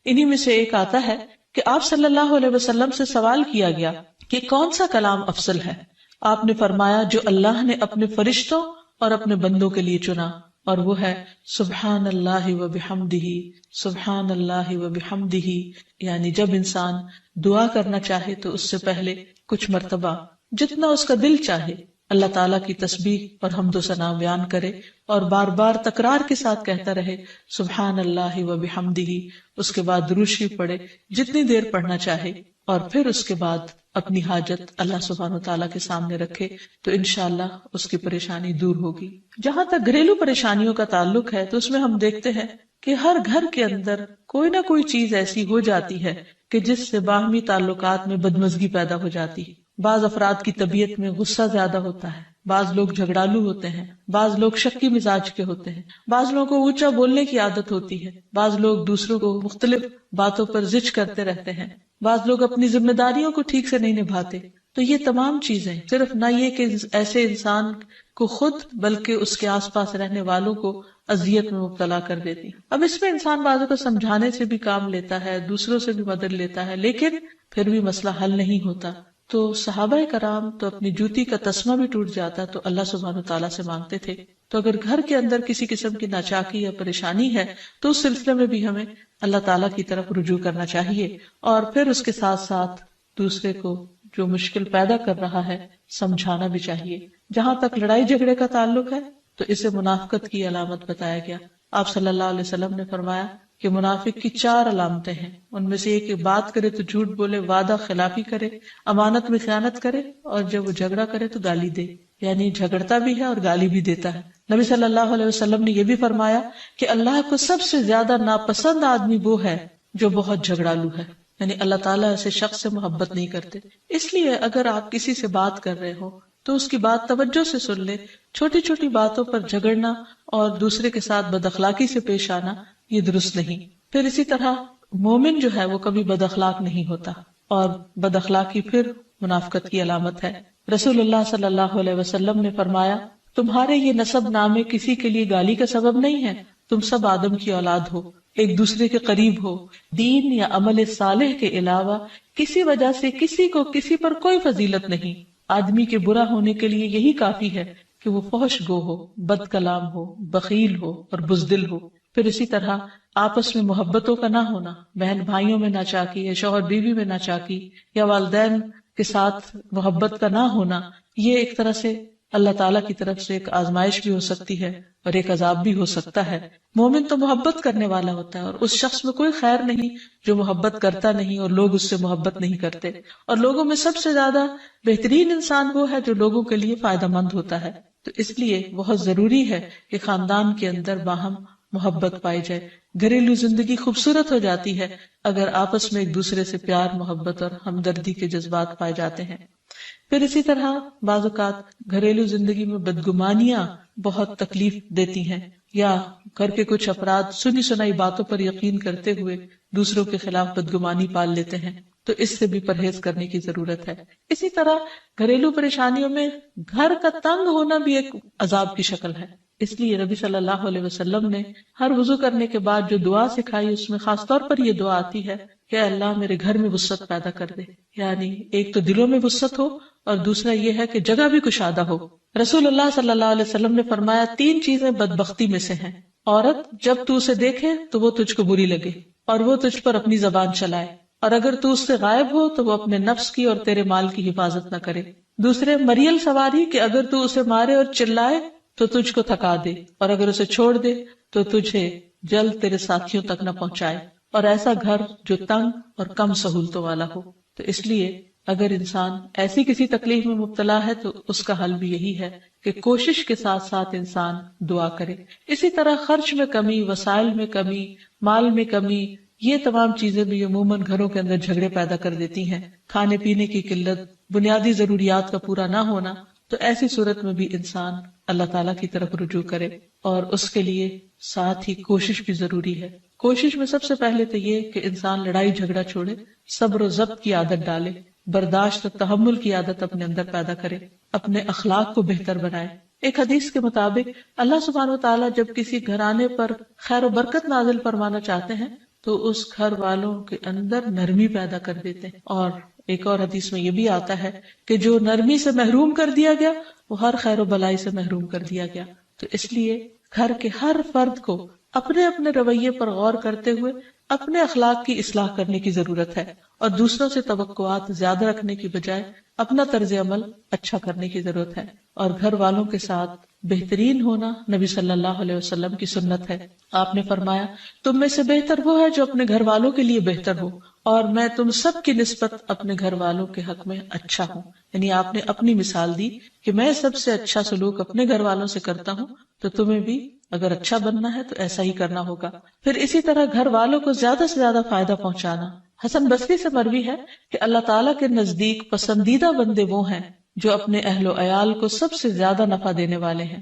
انہی میں سے ایک آتا ہے کہ آپ صلی اللہ علیہ وسلم سے سوال کیا گیا کہ کون سا کلام افضل ہے؟ آپ نے فرمایا جو اللہ نے اپنے فرشتوں اور اپنے بندوں کے لیے چنا، اور وہ ہے سبحان اللہ و بحمدہ، سبحان اللہ و بحمدہ، یعنی جب انسان دعا کرنا چاہے تو اس سے پہلے کچھ مرتبہ جتنا اس کا دل چاہے اللہ تعالیٰ کی تسبیح اور حمد و ثنا بیان کرے، اور بار بار تکرار کے ساتھ کہتا رہے سبحان اللہ و بحمدہ، اس کے بعد درود شریف پڑھے جتنی دیر پڑھنا چاہے، اور پھر اس کے بعد اپنی حاجت اللہ سبحانہ و تعالیٰ کے سامنے رکھے تو انشاءاللہ اس کی پریشانی دور ہوگی۔ جہاں تک گھریلو پریشانیوں کا تعلق ہے تو اس میں ہم دیکھتے ہیں کہ ہر گھر کے اندر کوئی نہ کوئی چیز ایسی ہو جاتی ہے کہ جس سے باہمی تعلقات میں بدمزگی پیدا ہو جاتی ہے۔ بعض افراد کی طبیعت میں غصہ زیادہ ہوتا ہے، بعض لوگ جھگڑالو ہوتے ہیں، بعض لوگ شکی مزاج کے ہوتے ہیں، بعض لوگوں کو اونچا بولنے کی عادت ہوتی ہے، بعض لوگ دوسروں کو مختلف باتوں پر زج کرتے رہتے ہیں، بعض لوگ اپنی ذمہ داریوں کو ٹھیک سے نہیں نبھاتے۔ تو یہ تمام چیزیں صرف نہ یہ کہ ایسے انسان کو خود بلکہ اس کے آس پاس رہنے والوں کو اذیت میں مبتلا کر دیتی۔ اب اس میں انسان بعضوں کو سمجھانے سے بھی کام لیتا ہے، دوسروں سے بھی مدد لیتا ہے، لیکن پھر بھی مسئلہ حل نہیں ہوتا۔ تو صحابہ کرام تو اپنی جوتی کا تسمہ بھی ٹوٹ جاتا تو اللہ سبحانہ تعالیٰ سے مانگتے تھے۔ تو اگر گھر کے اندر کسی قسم کی ناچاکی یا پریشانی ہے تو اس سلسلے میں بھی ہمیں اللہ تعالیٰ کی طرف رجوع کرنا چاہیے، اور پھر اس کے ساتھ ساتھ دوسرے کو جو مشکل پیدا کر رہا ہے سمجھانا بھی چاہیے۔ جہاں تک لڑائی جھگڑے کا تعلق ہے تو اسے منافقت کی علامت بتایا گیا۔ آپ صلی اللہ علیہ وسلم نے فرمایا کہ منافق کی 4 علامتیں ہیں، ان میں سے ایک بات کرے تو جھوٹ بولے، وعدہ خلافی کرے، امانت میں خیانت کرے، اور جب وہ جھگڑا کرے تو گالی دے، یعنی جھگڑتا بھی ہے اور گالی بھی دیتا ہے۔ نبی صلی اللہ علیہ وسلم نے یہ بھی فرمایا کہ اللہ کو سب سے زیادہ ناپسند آدمی وہ ہے جو بہت جھگڑالو ہے، یعنی اللہ تعالیٰ ایسے شخص سے محبت نہیں کرتے۔ اس لیے اگر آپ کسی سے بات کر رہے ہو تو اس کی بات توجہ سے سن لے۔ چھوٹی چھوٹی باتوں پر جھگڑنا اور دوسرے کے ساتھ بد اخلاقی سے پیش آنا یہ درست نہیں۔ پھر اسی طرح مومن جو ہے وہ کبھی بد اخلاق نہیں ہوتا، اور بد اخلاقی پھر منافقت کی علامت ہے۔ رسول اللہ صلی اللہ علیہ وسلم نے فرمایا تمہارے یہ نسب نامے کسی کے لیے گالی کا سبب نہیں ہے، تم سب آدم کی اولاد ہو، ایک دوسرے کے قریب ہو، دین یا عمل صالح کے علاوہ کسی وجہ سے کسی کو کسی پر کوئی فضیلت نہیں۔ آدمی کے برا ہونے کے لیے یہی کافی ہے کہ وہ فحش گو ہو، بد کلام ہو، بخیل ہو اور بزدل ہو۔ پھر اسی طرح آپس میں محبتوں کا نہ ہونا، بہن بھائیوں میں ناچاکی یا شوہر بیوی میں ناچاکی یا والدین کے ساتھ محبت کا نہ ہونا، یہ ایک طرح سے اللہ تعالیٰ کی طرف سے ایک آزمائش بھی ہو سکتی ہے اور ایک عذاب بھی ہو سکتا ہے۔ مومن تو محبت کرنے والا ہوتا ہے، اور اس شخص میں کوئی خیر نہیں جو محبت کرتا نہیں اور لوگ اس سے محبت نہیں کرتے، اور لوگوں میں سب سے زیادہ بہترین انسان وہ ہے جو لوگوں کے لیے فائدہ مند ہوتا ہے۔ تو اس لیے بہت ضروری ہے کہ خاندان کے اندر باہم محبت پائی جائے۔ گھریلو زندگی خوبصورت ہو جاتی ہے اگر آپس میں ایک دوسرے سے پیار، محبت اور ہمدردی کے جذبات پائے جاتے ہیں۔ پھر اسی طرح بعض اوقات گھریلو زندگی میں بدگمانیاں بہت تکلیف دیتی ہیں، یا گھر کے کچھ افراد سنی سنائی باتوں پر یقین کرتے ہوئے دوسروں کے خلاف بدگمانی پال لیتے ہیں، تو اس سے بھی پرہیز کرنے کی ضرورت ہے۔ اسی طرح گھریلو پریشانیوں میں گھر کا تنگ ہونا بھی ایک عذاب کی شکل ہے۔ اس لیے نبی صلی اللہ علیہ وسلم نے ہر وضو کرنے کے بعد جو دعا سکھائی اس میں خاص طور پر یہ دعا آتی ہے کہ اللہ میرے گھر میں وسعت پیدا کر دے، یعنی ایک تو دلوں میں وسعت ہو اور دوسرا یہ ہے کہ جگہ بھی کشادہ ہو۔ رسول اللہ صلی اللہ علیہ وسلم نے فرمایا 3 چیزیں بدبختی میں سے ہیں۔ عورت جب تو اسے دیکھے تو وہ تجھ کو بری لگے اور وہ تجھ پر اپنی زبان چلائے، اور اگر تو اس سے غائب ہو تو وہ اپنے نفس کی اور تیرے مال کی حفاظت نہ کرے۔ دوسرے مریل سواری کہ اگر تو اسے مارے اور چلائے تو تجھ کو تھکا دے، اور اگر اسے چھوڑ دے تو تجھے جلد تیرے ساتھیوں تک نہ پہنچائے، اور ایسا گھر جو تنگ اور کم سہولتوں والا ہو۔ تو اس لیے اگر انسان ایسی کسی تکلیف میں مبتلا ہے تو اس کا حل بھی یہی ہے کہ کوشش کے ساتھ ساتھ انسان دعا کرے۔ اسی طرح خرچ میں کمی، وسائل میں کمی، مال میں کمی، یہ تمام چیزیں بھی عموماً گھروں کے اندر جھگڑے پیدا کر دیتی ہیں۔ کھانے پینے کی قلت، بنیادی ضروریات کا پورا نہ ہونا، تو ایسی صورت میں بھی انسان اللہ تعالیٰ کی طرف رجوع کرے، اور اس کے لیے ساتھ ہی کوشش بھی ضروری ہے۔ کوشش میں سب سے پہلے تو یہ کہ انسان لڑائی جھگڑا چھوڑے، صبر و ضبط کی عادت ڈالے، برداشت اور تحمل کی عادت اپنے اندر پیدا کرے، اپنے اخلاق کو بہتر بنائے۔ ایک حدیث کے مطابق اللہ سبحانہ و تعالیٰ جب کسی گھرانے پر خیر و برکت نازل فرمانا چاہتے ہیں تو اس گھر والوں کے اندر نرمی پیدا کر دیتے ہیں. اور ایک اور حدیث میں یہ بھی آتا ہے کہ جو نرمی سے محروم کر دیا گیا وہ ہر خیر و بلائی سے محروم کر دیا گیا. تو اس لیے گھر کے ہر فرد کو اپنے اپنے رویے پر غور کرتے ہوئے اپنے اخلاق کی اصلاح کرنے کی ضرورت ہے، اور دوسروں سے توقعات زیادہ رکھنے کی بجائے اپنا طرز عمل اچھا کرنے کی ضرورت ہے. اور گھر والوں کے ساتھ بہترین ہونا نبی صلی اللہ علیہ وسلم کی سنت ہے. آپ نے فرمایا تم میں سے بہتر وہ ہے جو اپنے گھر والوں کے لیے بہتر ہو، اور میں تم سب کی نسبت اپنے گھر والوں کے حق میں اچھا ہوں. یعنی آپ نے اپنی مثال دی کہ میں سب سے اچھا سلوک اپنے گھر والوں سے کرتا ہوں، تو تمہیں بھی اگر اچھا بننا ہے تو ایسا ہی کرنا ہوگا. پھر اسی طرح گھر والوں کو زیادہ سے زیادہ فائدہ پہنچانا. حسن بصری سے مروی ہے کہ اللہ تعالیٰ کے نزدیک پسندیدہ بندے وہ ہیں جو اپنے اہل و عیال کو سب سے زیادہ نفع دینے والے ہیں.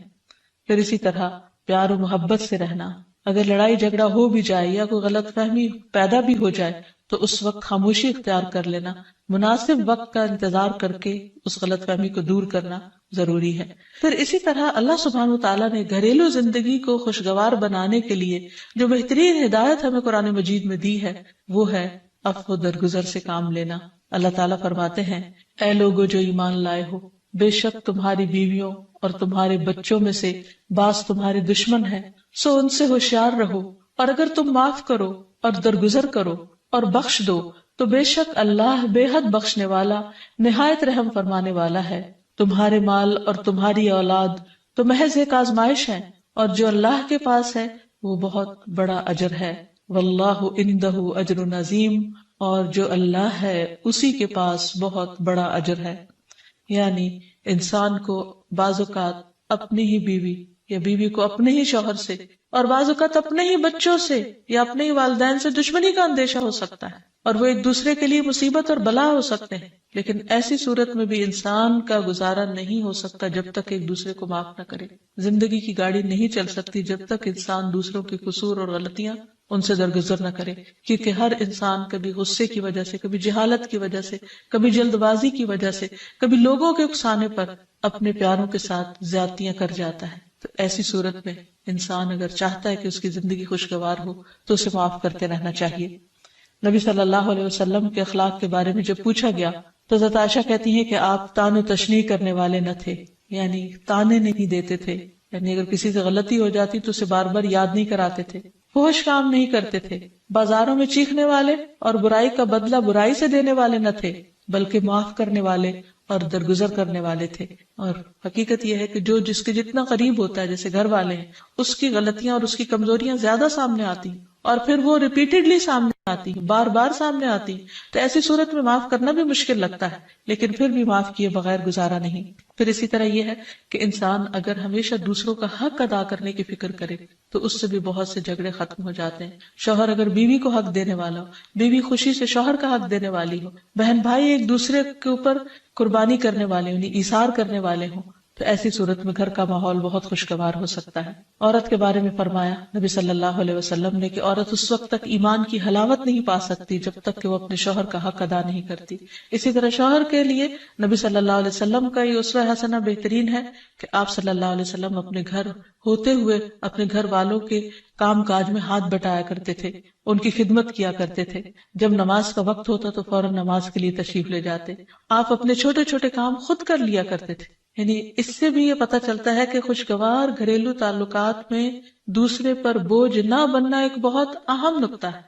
پھر اسی طرح پیار و محبت سے رہنا. اگر لڑائی جھگڑا ہو بھی جائے یا کوئی غلط فہمی پیدا بھی ہو جائے تو اس وقت خاموشی اختیار کر لینا، مناسب وقت کا انتظار کر کے اس غلط فہمی کو دور کرنا ضروری ہے. پھر اسی طرح اللہ سبحانہ وتعالیٰ نے گھریلو زندگی کو خوشگوار بنانے کے لیے جو بہترین ہدایت ہمیں قرآن مجید میں دی ہے وہ ہے عفو درگزر سے کام لینا. اللہ تعالیٰ فرماتے ہیں اے لوگو جو ایمان لائے ہو، بے شک تمہاری بیویوں اور تمہارے بچوں میں سے بعض تمہارے دشمن ہیں، سو ان سے ہوشیار رہو، اور اگر تم معاف کرو اور درگزر کرو اور بخش دو تو بے شک اللہ بے حد بخشنے والا نہایت رحم فرمانے والا ہے. تمہارے مال اور تمہاری اولاد تو محض ایک آزمائش ہے، اور جو اللہ کے پاس ہے وہ بہت بڑا اجر ہے. واللہ عندہ اجر عظیم، اور جو اللہ ہے اسی کے پاس بہت بڑا اجر ہے. یعنی انسان کو بعض اوقات اپنی ہی بیوی یا بیوی کو اپنے ہی شوہر سے اور بعض اوقات اپنے ہی بچوں سے یا اپنے ہی والدین سے دشمنی کا اندیشہ ہو سکتا ہے، اور وہ ایک دوسرے کے لیے مصیبت اور بلا ہو سکتے ہیں. لیکن ایسی صورت میں بھی انسان کا گزارا نہیں ہو سکتا جب تک ایک دوسرے کو معاف نہ کرے. زندگی کی گاڑی نہیں چل سکتی جب تک انسان دوسروں کے قصور اور غلطیاں ان سے درگزر نہ کرے، کیونکہ ہر انسان کبھی غصے کی وجہ سے، کبھی جہالت کی وجہ سے، کبھی جلد بازی کی وجہ سے، کبھی لوگوں کے اکسانے پر اپنے پیاروں کے ساتھ زیادتیاں کر جاتا ہے. تو ایسی صورت میں انسان اگر چاہتا ہے کہ اس کی زندگی خوشگوار ہو تو اسے معاف کرتے رہنا چاہیے. نبی صلی اللہ علیہ وسلم کے اخلاق کے بارے میں جب پوچھا گیا تو حضرت عائشہ کہتی ہیں کہ آپ تان و تشنیع کرنے والے نہ تھے، یعنی تانے نہیں دیتے تھے، یعنی اگر کسی سے غلطی ہو جاتی تو اسے بار بار یاد نہیں کراتے تھے، فحش کام نہیں کرتے تھے، بازاروں میں چیخنے والے اور برائی کا بدلہ برائی سے دینے والے نہ تھے، بلکہ معاف کرنے والے اور درگزر کرنے والے تھے. اور حقیقت یہ ہے کہ جو جس کے جتنا قریب ہوتا ہے، جیسے گھر والے ہیں، اس کی غلطیاں اور اس کی کمزوریاں زیادہ سامنے آتی ہیں، اور پھر وہ ریپیٹڈلی سامنے آتی ہیں، بار بار سامنے آتی ہیں. تو ایسی صورت میں معاف کرنا بھی مشکل لگتا ہے، لیکن پھر بھی معاف کیے بغیر گزارا نہیں. پھر اسی طرح یہ ہے کہ انسان اگر ہمیشہ دوسروں کا حق ادا کرنے کی فکر کرے تو اس سے بھی بہت سے جھگڑے ختم ہو جاتے ہیں. شوہر اگر بیوی کو حق دینے والا ہو، بیوی خوشی سے شوہر کا حق دینے والی ہو، بہن بھائی ایک دوسرے کے اوپر قربانی کرنے والے ہوں، ایثار کرنے والے ہوں، تو ایسی صورت میں گھر کا ماحول بہت خوشگوار ہو سکتا ہے. عورت کے بارے میں فرمایا نبی صلی اللہ علیہ وسلم نے کہ عورت اس وقت تک ایمان کی حلاوت نہیں پا سکتی جب تک کہ وہ اپنے شوہر کا حق ادا نہیں کرتی. اسی طرح شوہر کے لیے نبی صلی اللہ علیہ وسلم کا یہ اسوہ حسنہ بہترین ہے کہ آپ صلی اللہ علیہ وسلم اپنے گھر ہوتے ہوئے اپنے گھر والوں کے کام کاج میں ہاتھ بٹایا کرتے تھے، ان کی خدمت کیا کرتے تھے. جب نماز کا وقت ہوتا تو فوراً نماز کے لیے تشریف لے جاتے. آپ اپنے چھوٹے چھوٹے کام خود کر لیا کرتے تھے. یعنی اس سے بھی یہ پتہ چلتا ہے کہ خوشگوار گھریلو تعلقات میں دوسرے پر بوجھ نہ بننا ایک بہت اہم نقطہ ہے،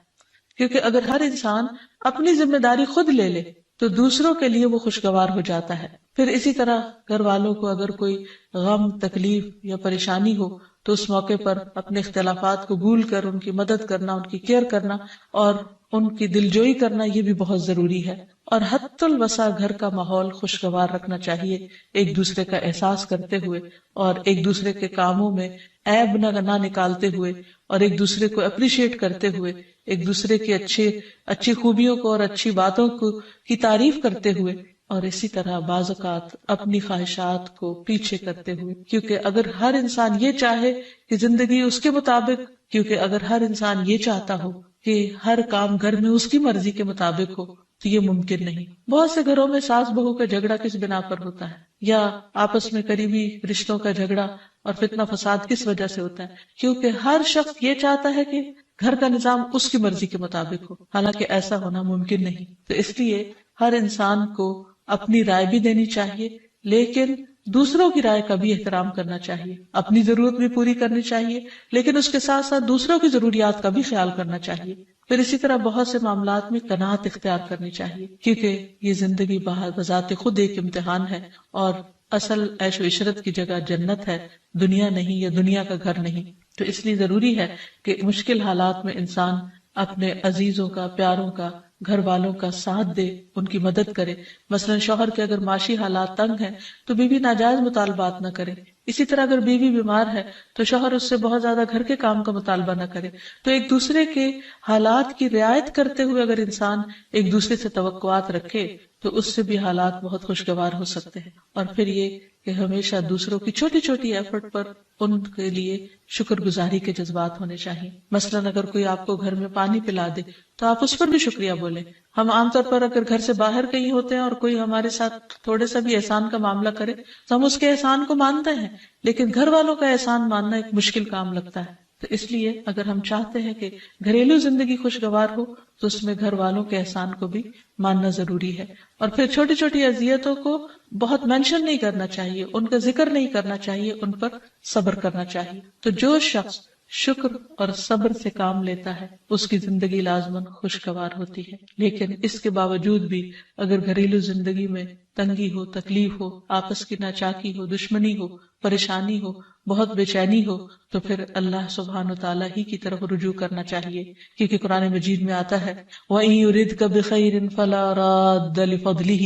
کیونکہ اگر ہر انسان اپنی ذمہ داری خود لے لے تو دوسروں کے لیے وہ خوشگوار ہو جاتا ہے. پھر اسی طرح گھر والوں کو اگر کوئی غم، تکلیف یا پریشانی ہو تو اس موقع پر اپنے اختلافات کو بھول کر ان کی مدد کرنا، ان کی کیئر کرنا اور ان کی دلجوئی کرنا یہ بھی بہت ضروری ہے. اور حد الوسع گھر کا ماحول خوشگوار رکھنا چاہیے، ایک دوسرے کا احساس کرتے ہوئے اور ایک دوسرے کے کاموں میں عیب نہ نکالتے ہوئے اور ایک دوسرے کو اپریشیٹ کرتے ہوئے، ایک دوسرے کی اچھی خوبیوں کو اور اچھی باتوں کی تعریف کرتے ہوئے، اور اسی طرح بعض اوقات اپنی خواہشات کو پیچھے کرتے ہوئے. کیونکہ اگر ہر انسان یہ چاہے کہ زندگی اس کے مطابق، کیونکہ اگر ہر انسان یہ چاہتا ہو کہ ہر کام گھر میں اس کی مرضی کے مطابق ہو تو یہ ممکن نہیں. بہت سے گھروں میں ساس بہو کا جھگڑا کس بنا پر ہوتا ہے، یا آپس میں قریبی رشتوں کا جھگڑا اور فتنہ فساد کس وجہ سے ہوتا ہے؟ کیونکہ ہر شخص یہ چاہتا ہے کہ گھر کا نظام اس کی مرضی کے مطابق ہو، حالانکہ ایسا ہونا ممکن نہیں۔ تو اس لیے ہر انسان کو اپنی رائے بھی دینی چاہیے، لیکن دوسروں کی رائے کا بھی احترام کرنا چاہیے، اپنی ضرورت بھی پوری کرنی چاہیے، لیکن اس کے ساتھ ساتھ دوسروں کی ضروریات کا بھی خیال کرنا چاہیے۔ پھر اسی طرح بہت سے معاملات میں قناعت اختیار کرنی چاہیے، کیونکہ یہ زندگی بذات خود ایک امتحان ہے، اور اصل عیش و عشرت کی جگہ جنت ہے، دنیا نہیں، یا دنیا کا گھر نہیں۔ تو اس لیے ضروری ہے کہ مشکل حالات میں انسان اپنے عزیزوں کا، پیاروں کا، گھر والوں کا ساتھ دے، ان کی مدد کرے۔ مثلا شوہر کے اگر معاشی حالات تنگ ہیں تو بیوی ناجائز مطالبات نہ کرے، اسی طرح اگر بیوی بیمار ہے تو شوہر اس سے بہت زیادہ گھر کے کام کا مطالبہ نہ کرے۔ تو ایک دوسرے کے حالات کی رعایت کرتے ہوئے اگر انسان ایک دوسرے سے توقعات رکھے تو اس سے بھی حالات بہت خوشگوار ہو سکتے ہیں۔ اور پھر یہ کہ ہمیشہ دوسروں کی چھوٹی چھوٹی ایفرٹ پر ان کے لیے شکر گزاری کے جذبات ہونے چاہیے۔ مثلا اگر کوئی آپ کو گھر میں پانی پلا دے تو آپ اس پر بھی شکریہ بولیں۔ ہم عام طور پر اگر گھر سے باہر کہیں ہوتے ہیں اور کوئی ہمارے ساتھ تھوڑے سا بھی احسان کا معاملہ کرے تو ہم اس کے احسان کو مانتے ہیں، لیکن گھر والوں کا احسان ماننا ایک مشکل کام لگتا ہے۔ تو اس لیے اگر ہم چاہتے ہیں کہ گھریلو زندگی خوشگوار ہو تو اس میں گھر والوں کے احسان کو بھی ماننا ضروری ہے۔ اور پھر چھوٹی چھوٹی اذیتوں کو بہت مینشن نہیں کرنا چاہیے، ان کا ذکر نہیں کرنا چاہیے، ان پر صبر کرنا چاہیے۔ تو جو شخص شکر اور صبر سے کام لیتا ہے اس کی زندگی لازماً خوشگوار ہوتی ہے۔ لیکن اس کے باوجود بھی اگر گھریلو زندگی میں تنگی ہو، تکلیف ہو، آپس کی ناچاکی ہو، دشمنی ہو، پریشانی ہو، بہت بے چینی ہو، تو پھر اللہ سبحانہ وتعالیٰ ہی کی طرف رجوع کرنا چاہیے، کیونکہ قرآن مجید میں آتا ہے وَإِن يُرِدْكَ بِخَيْرٍ فَلَا رَادَّ لِفَضْلِهِ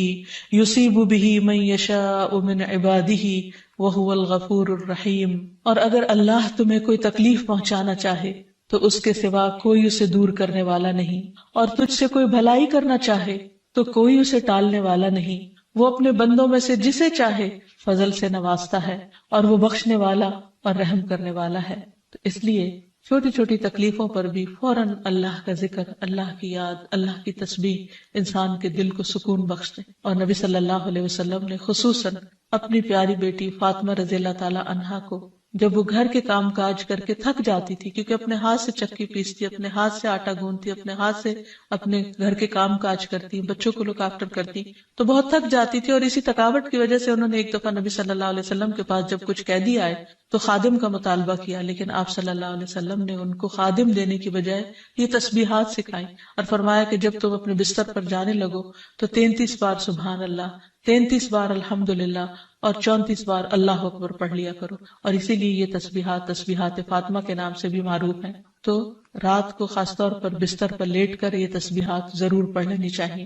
يُصِيبُ بِهِ مَن يَشَاءُ مِنْ عِبَادِهِ وَهُوَ الْغَفُورُ الرَّحِيمُ۔ اور اگر اللہ تمہیں کوئی تکلیف پہنچانا چاہے تو اس کے سوا کوئی اسے دور کرنے والا نہیں، اور تجھ سے کوئی بھلائی کرنا چاہے تو کوئی اسے ٹالنے والا نہیں۔ وہ اپنے بندوں میں سے جسے چاہے فضل سے نوازتا ہے، اور وہ بخشنے والا اور رحم کرنے والا ہے۔ تو اس لیے چھوٹی چھوٹی تکلیفوں پر بھی فوراً اللہ کا ذکر، اللہ کی یاد، اللہ کی تسبیح انسان کے دل کو سکون بخشتے۔ اور نبی صلی اللہ علیہ وسلم نے خصوصاً اپنی پیاری بیٹی فاطمہ رضی اللہ تعالی عنہا کو جب وہ گھر کے کام کاج کر کے تھک جاتی تھی، کیونکہ اپنے ہاتھ سے چکی پیستی، اپنے ہاتھ سے آٹا گوندتی، اپنے ہاتھ سے اپنے گھر کے کام کاج کرتی، بچوں کو لک آفٹر کرتی، تو بہت تھک جاتی تھی، اور اسی تھکاوٹ کی وجہ سے انہوں نے ایک دفعہ نبی صلی اللہ علیہ وسلم کے پاس جب کچھ قیدی آئے تو خادم کا مطالبہ کیا، لیکن آپ صلی اللہ علیہ وسلم نے ان کو خادم دینے کی بجائے یہ تسبیحات سکھائیں، اور فرمایا کہ جب تم اپنے بستر پر جانے لگو تو 33 بار سبحان اللہ، 33 بار الحمدللہ، اور 34 بار اللہ اکبر پڑھ لیا کرو۔ اور اسی لیے یہ تسبیحات فاطمہ کے نام سے بھی معروف ہیں۔ تو رات کو خاص طور پر بستر پر لیٹ کر یہ تسبیحات ضرور پڑھ لینی چاہیے،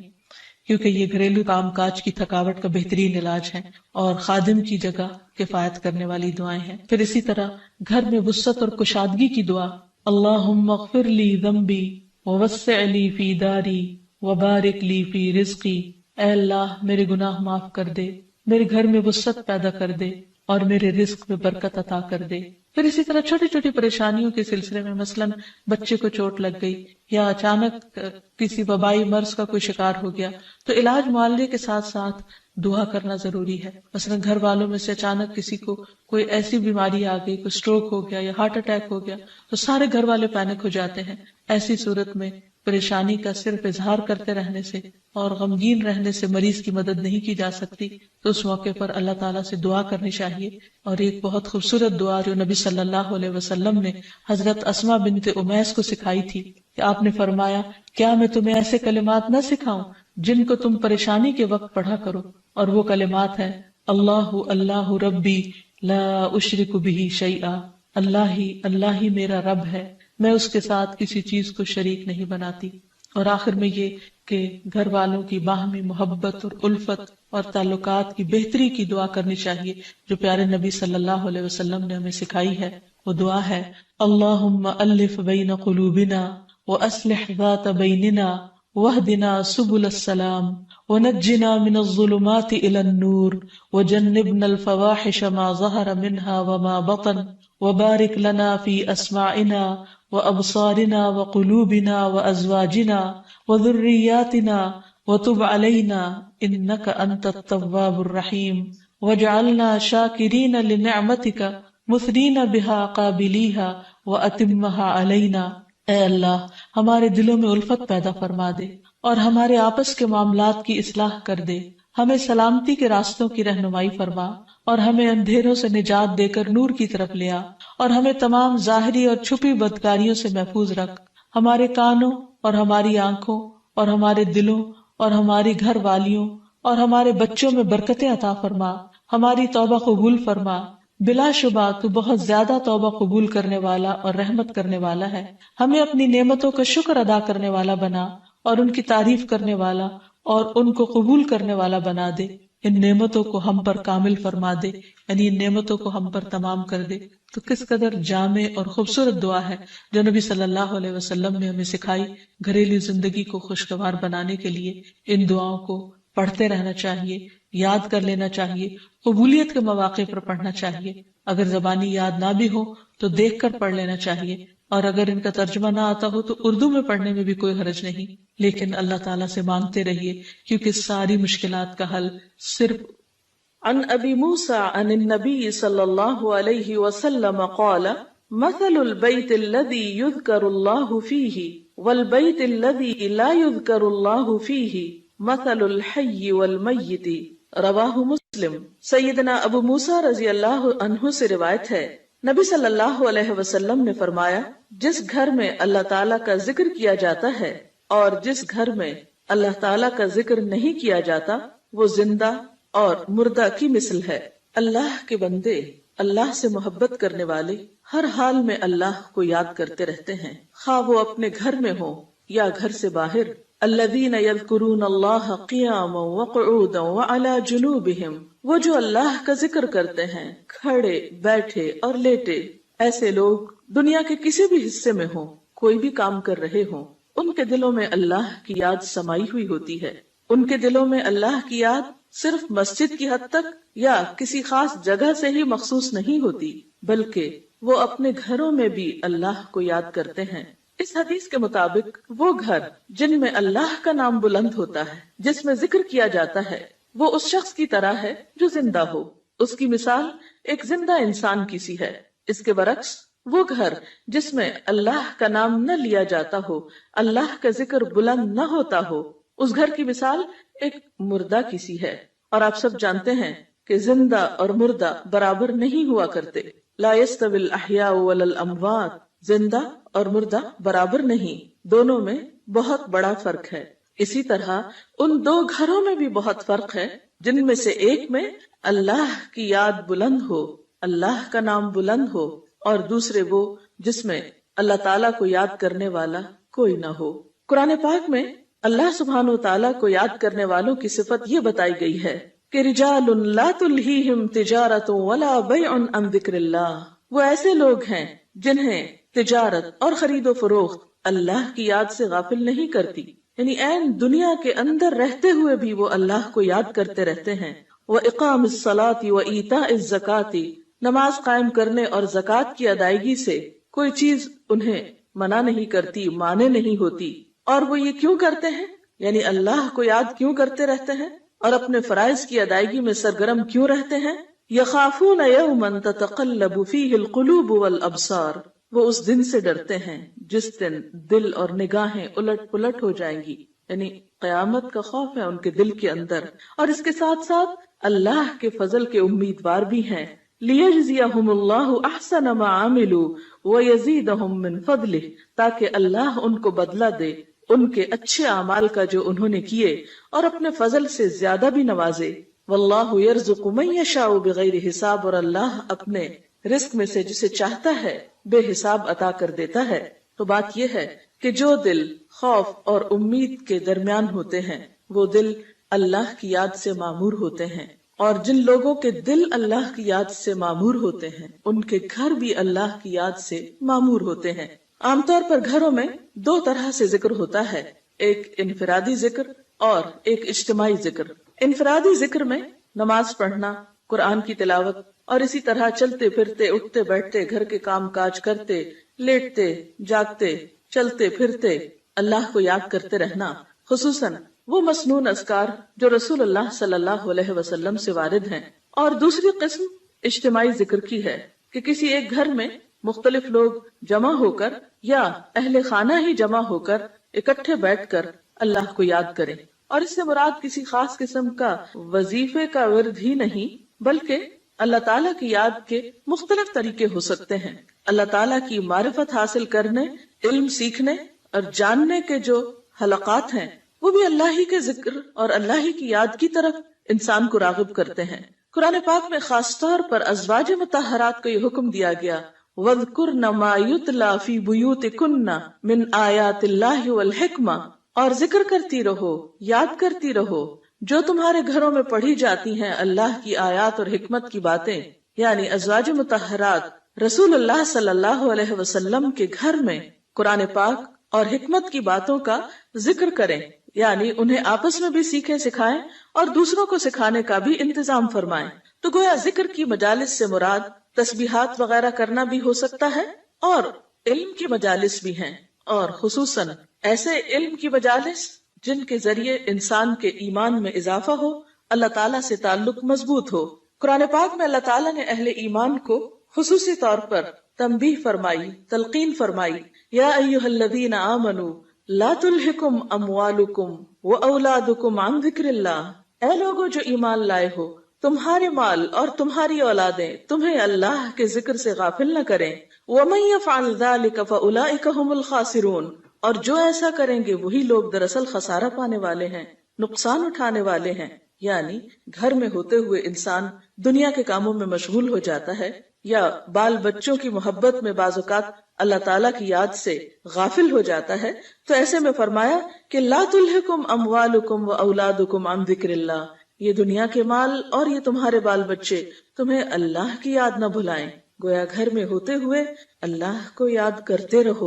کیونکہ یہ گھریلو کام کاج کی تھکاوٹ کا بہترین علاج ہے اور خادم کی جگہ کفایت کرنے والی دعائیں ہیں۔ پھر اسی طرح گھر میں وسعت اور کشادگی کی دعا، اللہم اغفر لی ذنبی ووسع لی فی داری وبارک لی فی رزقی، اے اللہ میرے گناہ معاف کر دے، میرے گھر میں وسعت پیدا کر دے اور میرے رزق میں برکت عطا کر دے۔ پھر اسی طرح چھوٹی چھوٹی پریشانیوں کے سلسلے میں، مثلاً بچے کو چوٹ لگ گئی یا اچانک کسی وبائی مرض کا کوئی شکار ہو گیا، تو علاج معالجے کے ساتھ ساتھ دعا کرنا ضروری ہے۔ مثلاً گھر والوں میں سے اچانک کسی کو کوئی ایسی بیماری آ گئی، کوئی سٹروک ہو گیا یا ہارٹ اٹیک ہو گیا، تو سارے گھر والے پینک ہو جاتے ہیں۔ ایسی صورت میں پریشانی کا صرف اظہار کرتے رہنے سے اور غمگین رہنے سے مریض کی مدد نہیں کی جا سکتی، تو اس موقع پر اللہ تعالیٰ سے دعا کرنی چاہیے۔ اور ایک بہت خوبصورت دعا جو نبی صلی اللہ علیہ وسلم نے حضرت اسماء بنت امیس کو سکھائی تھی کہ آپ نے فرمایا، کیا میں تمہیں ایسے کلمات نہ سکھاؤں جن کو تم پریشانی کے وقت پڑھا کرو؟ اور وہ کلمات ہیں اللہ اللہ ربی لا اشرک بہ شیئا، اللہ ہی میرا رب ہے، میں اس کے ساتھ کسی چیز کو شریک نہیں بناتی۔ اور آخر میں یہ کہ گھر والوں کی باہمی محبت اور الفت اور تعلقات کی بہتری کی دعا کرنی چاہیے جو پیارے نبی صلی اللہ علیہ وسلم نے ہمیں سکھائی ہے۔ وہ دعا ہے اللہم الف بین قلوبنا واصلح ذات بیننا واہدنا سبل السلام ونجنا من الظلمات الى النور وجنبنا الفواحش ما ظہر منها وما بطن وبارک لنا فی اسماعنا وابصارنا وقلوبنا وازواجنا وذریاتنا وتب علینا انک انت التواب الرحیم واجعلنا شاکرین لنعمتک مثنین بها قابلیها واتمها علینا اے اللہ ہمارے دلوں میں الفت پیدا فرما دے اور ہمارے آپس کے معاملات کی اصلاح کر دے، ہمیں سلامتی کے راستوں کی رہنمائی فرما اور ہمیں اندھیروں سے نجات دے کر نور کی طرف لے آ، اور ہمیں تمام ظاہری اور چھپی بدکاریوں سے محفوظ رکھ، ہمارے کانوں اور ہماری آنکھوں اور ہمارے دلوں اور ہماری گھر والیوں اور ہمارے بچوں میں برکتیں عطا فرما، ہماری توبہ قبول فرما، بلا شبہ تو بہت زیادہ توبہ قبول کرنے والا اور رحمت کرنے والا ہے، ہمیں اپنی نعمتوں کا شکر ادا کرنے والا بنا اور ان کی تعریف کرنے والا اور ان کو قبول کرنے والا بنا دے، ان نعمتوں کو ہم پر کامل فرما دے، یعنی ان نعمتوں کو ہم پر تمام کر دے۔ تو کس قدر جامع اور خوبصورت دعا ہے جو نبی صلی اللہ علیہ وسلم نے ہمیں سکھائی گھریلو زندگی کو خوشگوار بنانے کے لیے۔ ان دعاؤں کو پڑھتے رہنا چاہیے، یاد کر لینا چاہیے، قبولیت کے مواقع پر پڑھنا چاہیے، اگر زبانی یاد نہ بھی ہو تو دیکھ کر پڑھ لینا چاہیے، اور اگر ان کا ترجمہ نہ آتا ہو تو اردو میں پڑھنے میں بھی کوئی حرج نہیں، لیکن اللہ تعالیٰ سے مانگتے رہیے کیونکہ ساری مشکلات کا حل صرف۔ عن ابی موسیٰ عن النبی صلی اللہ علیہ وسلم قال مثل البیت الذی یذکر اللہ فیہ والبیت الذی لا یذکر اللہ فیہ مثل الحی والمیت، رواہ مسلم۔ سیدنا ابو موسیٰ رضی اللہ عنہ سے روایت ہے، نبی صلی اللہ علیہ وسلم نے فرمایا، جس گھر میں اللہ تعالیٰ کا ذکر کیا جاتا ہے اور جس گھر میں اللہ تعالیٰ کا ذکر نہیں کیا جاتا وہ زندہ اور مردہ کی مثل ہے۔ اللہ کے بندے، اللہ سے محبت کرنے والے ہر حال میں اللہ کو یاد کرتے رہتے ہیں، خواہ وہ اپنے گھر میں ہو یا گھر سے باہر۔ الذین یذکرون اللہ قیاما وقعودا وعلی جنوبہم، وہ جو اللہ کا ذکر کرتے ہیں کھڑے، بیٹھے اور لیٹے۔ ایسے لوگ دنیا کے کسی بھی حصے میں ہوں، کوئی بھی کام کر رہے ہوں، ان کے دلوں میں اللہ کی یاد سمائی ہوئی ہوتی ہے۔ ان کے دلوں میں اللہ کی یاد صرف مسجد کی حد تک یا کسی خاص جگہ سے ہی مخصوص نہیں ہوتی، بلکہ وہ اپنے گھروں میں بھی اللہ کو یاد کرتے ہیں۔ اس حدیث کے مطابق وہ گھر جن میں اللہ کا نام بلند ہوتا ہے، جس میں ذکر کیا جاتا ہے، وہ اس شخص کی طرح ہے جو زندہ ہو۔ اس کی مثال ایک زندہ انسان کی سی ہے۔ اس کے برعکس وہ گھر جس میں اللہ کا نام نہ لیا جاتا ہو، اللہ کا ذکر بلند نہ ہوتا ہو، اس گھر کی مثال ایک مردہ کی سی ہے۔ اور آپ سب جانتے ہیں کہ زندہ اور مردہ برابر نہیں ہوا کرتے۔ لا يستوي الاحیاء ولا الاموات، زندہ اور مردہ برابر نہیں، دونوں میں بہت بڑا فرق ہے۔ اسی طرح ان دو گھروں میں بھی بہت فرق ہے، جن میں سے ایک میں اللہ کی یاد بلند ہو، اللہ کا نام بلند ہو، اور دوسرے وہ جس میں اللہ تعالیٰ کو یاد کرنے والا کوئی نہ ہو۔ قرآن پاک میں اللہ سبحانہ وتعالیٰ کو یاد کرنے والوں کی صفت یہ بتائی گئی ہے کہ رجال لا تلہیہم تجارت ولا بیع عن ذکر اللہ، وہ ایسے لوگ ہیں جنہیں تجارت اور خرید و فروخت اللہ کی یاد سے غافل نہیں کرتی، یعنی عین دنیا کے اندر رہتے ہوئے بھی وہ اللہ کو یاد کرتے رہتے ہیں۔ وَإِقَامِ الصَّلَاةِ وَإِيتَاءِ الزَّكَاةِ، نماز قائم کرنے اور زکوٰۃ کی ادائیگی سے کوئی چیز انہیں منع نہیں کرتی، مانے نہیں ہوتی۔ اور وہ یہ کیوں کرتے ہیں؟ یعنی اللہ کو یاد کیوں کرتے رہتے ہیں اور اپنے فرائض کی ادائیگی میں سرگرم کیوں رہتے ہیں؟ یخافون یوما تتقلب فیہ القلوب والابصار، وہ اس دن سے ڈرتے ہیں جس دن دل اور نگاہیں الٹ پلٹ ہو جائیں گی، یعنی قیامت کا خوف ہے ان کے دل کے اندر، اور اس کے ساتھ ساتھ اللہ کے فضل کے امیدوار بھی ہیں۔ لیجزیہم اللہ احسن ما عملوا ویزیدہم من فضلہ، تاکہ اللہ ان کو بدلہ دے ان کے اچھے اعمال کا جو انہوں نے کیے، اور اپنے فضل سے زیادہ بھی نوازے۔ واللہ یرزق من یشاء بغیر حساب، اور اللہ اپنے رزق میں سے جسے چاہتا ہے بے حساب عطا کر دیتا ہے۔ تو بات یہ ہے کہ جو دل خوف اور امید کے درمیان ہوتے ہیں وہ دل اللہ کی یاد سے معمور ہوتے ہیں، اور جن لوگوں کے دل اللہ کی یاد سے معمور ہوتے ہیں ان کے گھر بھی اللہ کی یاد سے معمور ہوتے ہیں۔ عام طور پر گھروں میں دو طرح سے ذکر ہوتا ہے، ایک انفرادی ذکر اور ایک اجتماعی ذکر۔ انفرادی ذکر میں نماز پڑھنا، قرآن کی تلاوت، اور اسی طرح چلتے پھرتے، اٹھتے بیٹھتے، گھر کے کام کاج کرتے، لیٹتے جاگتے، چلتے پھرتے اللہ کو یاد کرتے رہنا، خصوصاً وہ مسنون اذکار جو رسول اللہ صلی اللہ علیہ وسلم سے وارد ہیں۔ اور دوسری قسم اجتماعی ذکر کی ہے کہ کسی ایک گھر میں مختلف لوگ جمع ہو کر یا اہل خانہ ہی جمع ہو کر اکٹھے بیٹھ کر اللہ کو یاد کریں. اور اس سے مراد کسی خاص قسم کا وظیفے کا ورد ہی نہیں، بلکہ اللہ تعالیٰ کی یاد کے مختلف طریقے ہو سکتے ہیں. اللہ تعالیٰ کی معرفت حاصل کرنے، علم سیکھنے اور جاننے کے جو حلقات ہیں وہ بھی اللہ ہی کے ذکر اور اللہ ہی کی یاد کی طرف انسان کو راغب کرتے ہیں. قرآن پاک میں خاص طور پر ازواج مطہرات کو یہ حکم دیا گیا، وَاذْكُرْنَ مَا يُتْلَى فِي بُيُوتِكُنَّ مِنْ آيَاتِ اللَّهِ وَالْحِكْمَةِ، اور ذکر کرتی رہو، یاد کرتی رہو جو تمہارے گھروں میں پڑھی جاتی ہیں اللہ کی آیات اور حکمت کی باتیں. یعنی ازواج مطہرات رسول اللہ صلی اللہ علیہ وسلم کے گھر میں قرآن پاک اور حکمت کی باتوں کا ذکر کریں، یعنی انہیں آپس میں بھی سیکھیں سکھائیں اور دوسروں کو سکھانے کا بھی انتظام فرمائیں. تو گویا ذکر کی مجالس سے مراد تسبیحات وغیرہ کرنا بھی ہو سکتا ہے اور علم کی مجالس بھی ہیں، اور خصوصاً ایسے علم کی مجالس جن کے ذریعے انسان کے ایمان میں اضافہ ہو، اللہ تعالیٰ سے تعلق مضبوط ہو. قرآن پاک میں اللہ تعالیٰ نے اہل ایمان کو خصوصی طور پر تنبیہ فرمائی، تلقین فرمائی، یا ایھا الذین آمنوا لا تلہکم اموالکم واولادکم عن ذکر اللہ، اے لوگو جو ایمان لائے ہو، تمہارے مال اور تمہاری اولادیں تمہیں اللہ کے ذکر سے غافل نہ کریں. ومن یفعل ذلک فاولئک هم الخاسرون، اور جو ایسا کریں گے وہی لوگ دراصل خسارہ پانے والے ہیں، نقصان اٹھانے والے ہیں. یعنی گھر میں ہوتے ہوئے انسان دنیا کے کاموں میں مشغول ہو جاتا ہے یا بال بچوں کی محبت میں بعض اوقات اللہ تعالیٰ کی یاد سے غافل ہو جاتا ہے، تو ایسے میں فرمایا کہ لا تلہکم اموالکم واولادکم عن ذکر اللہ، یہ دنیا کے مال اور یہ تمہارے بال بچے تمہیں اللہ کی یاد نہ بھلائیں. گویا گھر میں ہوتے ہوئے اللہ کو یاد کرتے رہو.